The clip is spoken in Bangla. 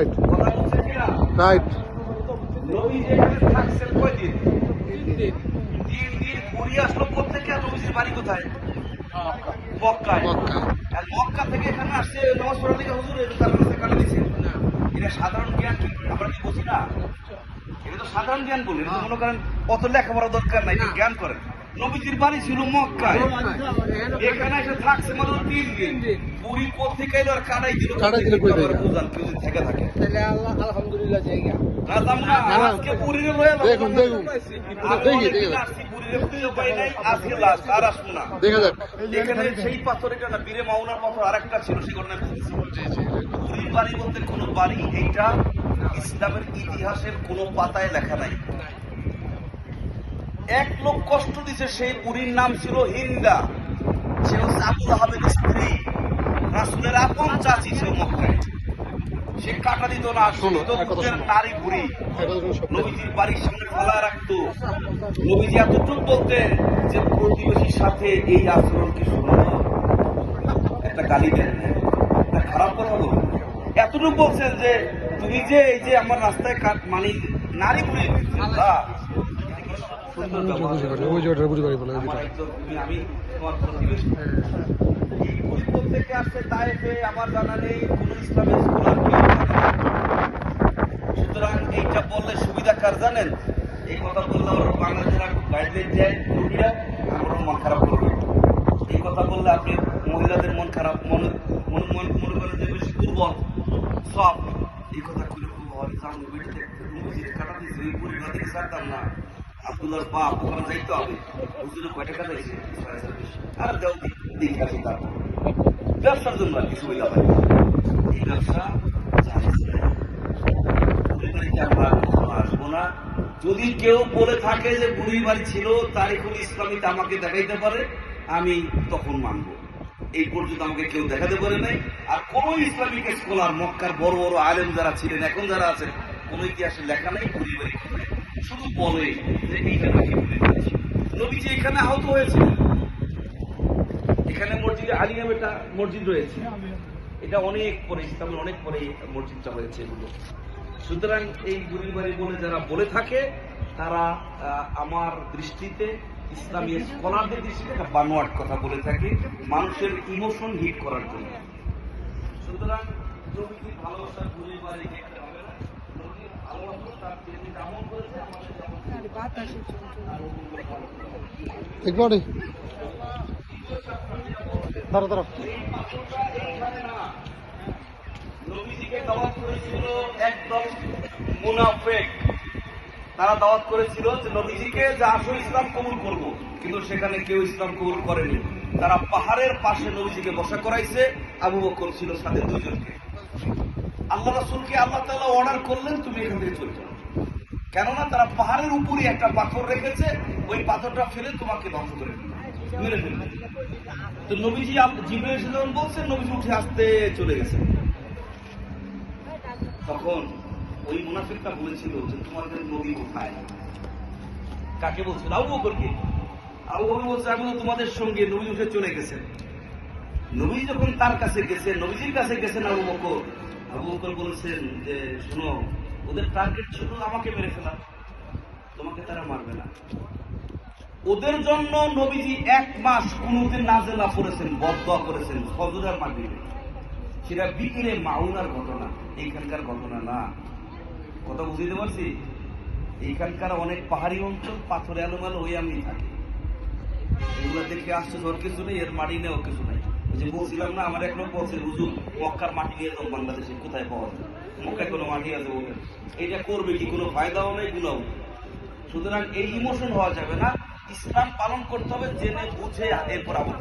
রাইট কথা বলছেন কিনা? রাইট নবী যেখানে থাকছেন কয়দিন? 3 দিন। পুরী আসলো কোত্থেকে? আর নবীজির বাড়ি কোথায়? মক্কায়। মক্কা আর মক্কা থেকে এখানে আসছে নামাজ পড়ার দিকে হুজুর তার কাছে কাটা দিচ্ছে। এটা সাধারণ জ্ঞান কি আমরা কি বুঝি না? এটা তো সাধারণ জ্ঞান বলি, এটা তো মনে করেন অত লেখাপড়া দরকার নাই, জ্ঞান করেন। নবীজির বাড়ি ছিল মক্কায়, এখানে এসে থাকছে মাত্র 3 দিন। পুরী কোত্থেকে এলো আর কাটাই দিল? কাটাই দিল কই থেকে? বুঝান কেউ যদি থেকে থাকে। তাহলে আল্লাহ আলহামদুলিল্লাহ জায়গা আজকে পুরীরে লয়ে দেখুন দেখুন দেখা যাক। এখানে সেই পাথর, এটা না বীরে মাওনার পাথর আরেকটা ছিল, সেই ঘটনায় বলতেছি। পুরীর বাড়ি বলতে কোন বাড়ি, এইটা ইসলামের ইতিহাসের কোন পাতায় লেখা নাই। এক লোক কষ্ট দিছে, সেই পুরীর নাম ছিল হিন্দা। সে হচ্ছে আবুল আহাবের স্ত্রী, রাসূলের আপন চাচি। সে মক্কায়, সে কাটা দিত না, নারী বুড়ি নবীজির বাড়ির সামনে ফেলা রাখতো। নবীজি এতটুকু বলতেন যে প্রতিবেশীর সাথে এই আচরণ কি শুনো, একটা গালি দেন, একটা খারাপ কথা বলো। এতটুকু বলছেন যে তুমি যে এই যে আমার রাস্তায় মানে নারী বুড়ি আমি তোমার প্রতিবেশী। এই বুড়ি থেকে আসছে তাইফে, আমার জানা নেই কোন ইসলামের স্কলার কি। সুতরাং এইটা বললে সুবিধা কার জানেন? এই কথা বললে আমার বাংলাদেশের গাইডলাইন যায় রুগীরা, আমার মন খারাপ করবে। এই কথা বললে আপনি মহিলাদের মন খারাপ, মনে করেন যে বেশি দুর্বল সব। এই কথা খুলে খুব হয়, কাটা দিয়েছে ওই পরিবার থেকে ছাড়তাম না। আব্দুল্লাহর বাপ ওখানে যাইতে হবে, হুজুরে কয় টাকা দিয়েছে? আর দেও দেখে আসি। তারপর ব্যবসার জন্য আর কিছু হইলা হয়, এই ব্যবসা আমরা আসবো না। যদি কেউ বলে থাকে যে বুড়ির বাড়ি ছিল তারিকুল ইসলামীতে আমাকে দেখাইতে পারে, আমি তখন মানব। এই পর্যন্ত আমাকে কেউ দেখাতে পারে নাই। আর কোন ইসলামিক স্কলার, মক্কার বড় বড় আলেম যারা ছিলেন, এখন যারা আছেন, কোন ইতিহাসে লেখা নেই বুড়ির বাড়ি। শুধু বলে যে এইটা নাকি বুড়ির বাড়ি ছিল। নবীজি এখানে আহত হয়েছিল। এখানে মসজিদে আলী নামে একটা মসজিদ রয়েছে, এটা অনেক পরে, ইসলামের অনেক পরে মসজিদটা হয়েছে এগুলো। সুতরাং এই বুড়ির বাড়ি বলে যারা বলে থাকে, তারা আমার দৃষ্টিতে, ইসলামী স্কলারদের দৃষ্টিতে একটা বানোয়াট কথা বলে থাকে, মানুষের ইমোশন হিট করার জন্য। সুতরাং নবীজির ভালোবাসার বুড়ির বাড়ি দেখতে হবে না। নবীজির ভালোবাসা তার যেমনি আমল করেছে, আমাদের নবীজিকে দাওয়াত করেছিল একদম মুনাফিক। তারা দাওয়াত করেছিল যে নবীজিকে যে আসল ইসলাম কবুল করব, কিন্তু সেখানে কেউ ইসলাম কবুল করেনি। তারা পাহাড়ের পাশে নবীজিকে বসা করাইছে, আবু বকর ছিল সাথে 2 জনকে। আল্লাহ রাসূলকে আল্লাহ তাআলা অর্ডার করলেন তুমি এখান থেকে চলে যাও, কেননা তারা পাহাড়ের উপরে একটা পাথর রেখেছে, ওই পাথরটা ফেলে তোমাকে ধ্বংস করে মেরে ফেলবে। তো নবীজি জিবরাইল এসে যখন বলছেন, নবীজি উঠে আসতে চলে গেছেন। তখন ওই মুনাফিকটা বলেছিল যে তোমাদের নবী কোথায়? কাকে বলছিল? আবু বকরকে। আবু বকর বলছে আমি তো তোমাদের সঙ্গে। নবী উঠে চলে গেছেন। নবী যখন তার কাছে গেছেন, নবীজির কাছে গেছেন আবু বকর বলেছেন যে শোনো, ওদের টার্গেট ছিল আমাকে মেরে ফেলা, তোমাকে তারা মারবে না। ওদের জন্য নবীজি 1 মাস কুনুতের নাজেলা করেছেন, বদদোয়া করেছেন, ফজরের মাগরিবে। সেটা বিকেলে মাউনার ঘটনা, এইখানকার ঘটনা না। কথা বুঝতে পারছি? এইখানকার অনেক পাহাড়ি অঞ্চল, পাথরে আলোমালো ওই আমি থাকি, এগুলো দেখে আসছে ওর কিছু নেই, এর মাটি নেই, ওর কিছু নেই। ওই যে বলছিলাম না, আমার এক লোক বলছে হুজুর মক্কার মাটি নিয়ে যাও বাংলাদেশে, কোথায় পাওয়া যায়? মক্কায় কোনো মাটি আছে বলে এইটা করবে কি? কোনো ফায়দাও নেই, গুণাও। সুতরাং এই ইমোশন হওয়া যাবে না। ইসলাম পালন করতে হবে জেনে বুঝে, এরপর আবার